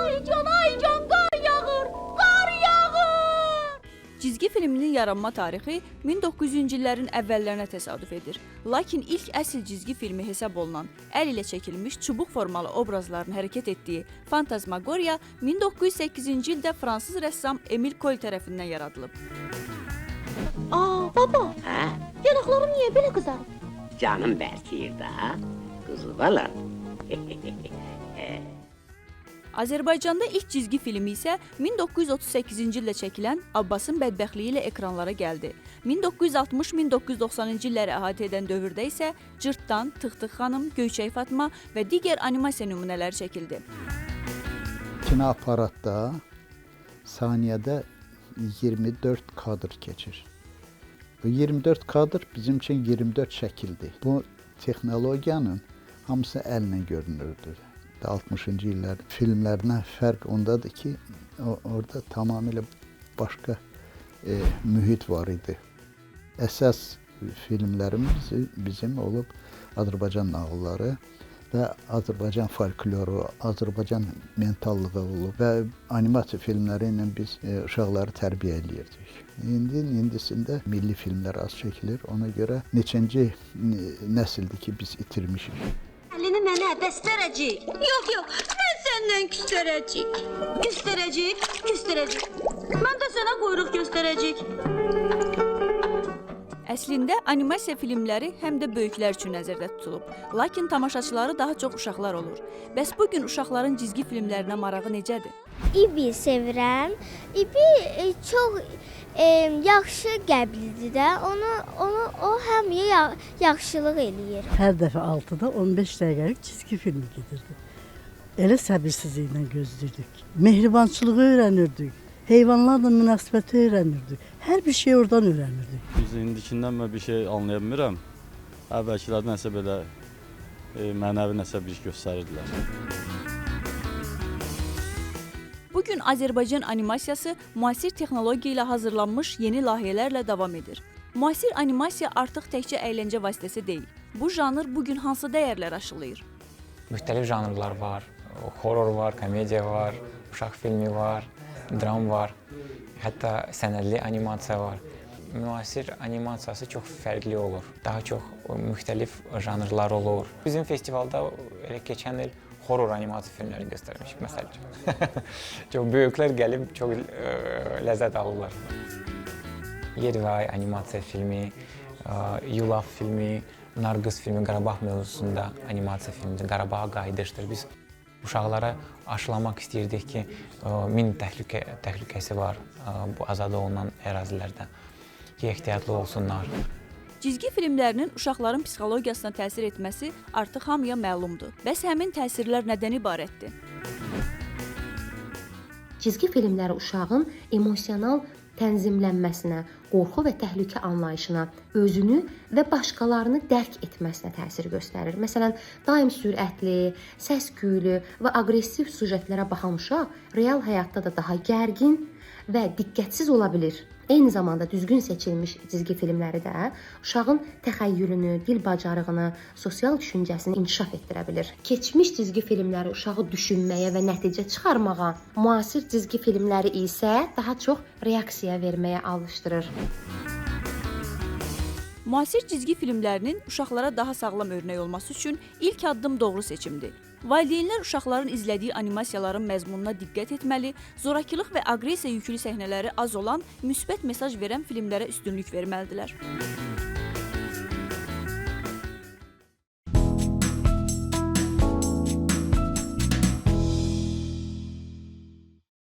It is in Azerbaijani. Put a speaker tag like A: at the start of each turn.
A: ay can, qar yağır, qar yağır.
B: Cizgi filminin yaranma tarixi 1900-cü illərin əvvəllərinə təsadüf edir. Lakin ilk əsl cizgi filmi hesab olunan əl ilə çəkilmiş çubuq formalı obrazların hərəkət etdiyi Fantasmagoria 1908-ci ildə fransız rəssam Emil Kol tərəfindən yaradılıb.
A: Baba,
C: Hə?
A: yanaqlarım niyə belə qızarıb?
C: Canım bərkiyir də, qızı bala.
B: Azərbaycanda ilk cizgi filmi isə 1938-ci ildə çəkilən Abbasın bədbəxtliyi ilə ekranlara gəldi. 1960-1990-cı illəri əhatə edən dövrdə isə Cırtdan, Tıq-Tıq xanım, Göyçək Fatma və digər animasiya nümunələri çəkildi.
D: Kinoaparatda saniyədə 24 kadr keçir. Bu 24 kadr bizim için 24 şəkildir. Bu texnologiyanın hamısı əllə görünürdü. 60-cı illər filmlərinə fərq ondadır ki, orada tamamilə başqa mühit var idi. Əsas filmlərimiz bizim olub Azərbaycan nağılları və Azərbaycan folkloru, Azərbaycan mentallığı olub və animasiya filmləri ilə biz uşaqları tərbiyə eləyirdik. İndisində milli filmlər az çəkilir, ona görə neçənci nəsildir ki, biz itirmişik.
A: Əlini mənə bəstərəcək. Yox, mən səndən küstərəcək. Küstərəcək. Mən də sənə quyruq göstərəcək.
B: Əslində animasiya filmləri həm də böyüklər üçün nəzərdə tutulub. Lakin tamaşaçıları daha çox uşaqlar olur. Bəs bu gün uşaqların cizgi filmlərinə marağı necədir?
E: İbi sevirəm. İbi çox yaxşı qəbildir də. O həmişə yaxşılıq eləyir.
F: Hər dəfə 6-da 15 dəqiqəlik cizgi filmi gedirdi. Elə səbirsizliklə gözləyirdik. Mehribançılığı öyrənirdik. Heyvanlarla münasibəti öyrənirdik. Hər bir şey oradan öyrənirdik.
G: Biz indikindən mən bir şey anlaya bilmirəm. Əvvəlkilərdə nəsə belə mənəvi nəsə bir iş göstərirdilər.
B: Bugün Azərbaycan animasiyası müasir texnologiya ilə hazırlanmış yeni layihələrlə davam edir. Müasir animasiya artıq təkcə əyləncə vasitəsi deyil. Bu janr bugün hansı dəyərlər aşılayır?
H: Müxtəlif janrlar var. Horror var, komediya var, uşaq filmi var, dram var, hətta sənədli animasiya var. Müasir animasiyası çox fərqli olur. Daha çox müxtəlif janrlar olur. Bizim festivalda elə keçən il horror animasiya filmləri göstərmişik məsələn. Çox böyüklər gəlib çox ləzzət alırlar. Yervay animasiya filmi, Yulaf filmi, Narqız filmi Qarabağ mövzusunda animasiya filmidir. Qarabağa qayıdışdır. Biz uşaqlara aşılamaq istəyirdik ki, min təhlükəsi var bu azad olunan ərazilərdə ki, ehtiyatlı olsunlar.
B: Cizgi filmlərinin uşaqların psixologiyasına təsir etməsi artıq hamıya məlumdur. Bəs həmin təsirlər nədən ibarətdir?
I: Cizgi filmləri uşağın emosional tənzimlənməsinə, qorxu və təhlükə anlayışına, özünü və başqalarını dərk etməsinə təsir göstərir. Məsələn, daim sürətli, səs-küylü və aqressiv süjetlərə baxan uşaq real həyatda da daha gərgin və diqqətsiz ola bilir. Eyni zamanda düzgün seçilmiş cizgi filmləri də uşağın təxəyyülünü, dil bacarığını, sosial düşüncəsini inkişaf etdirə bilir. Keçmiş cizgi filmləri uşağı düşünməyə və nəticə çıxarmağa, müasir cizgi filmləri isə daha çox reaksiya verməyə alışdırır.
B: Müasir cizgi filmlərinin uşaqlara daha sağlam örnək olması üçün ilk addım doğru seçimdir. Valideynlər uşaqların izlədiyi animasiyaların məzmununa diqqət etməli, zorakılıq və aqressiya yüklü səhnələri az olan, müsbət mesaj verən filmlərə üstünlük verməlidirlər.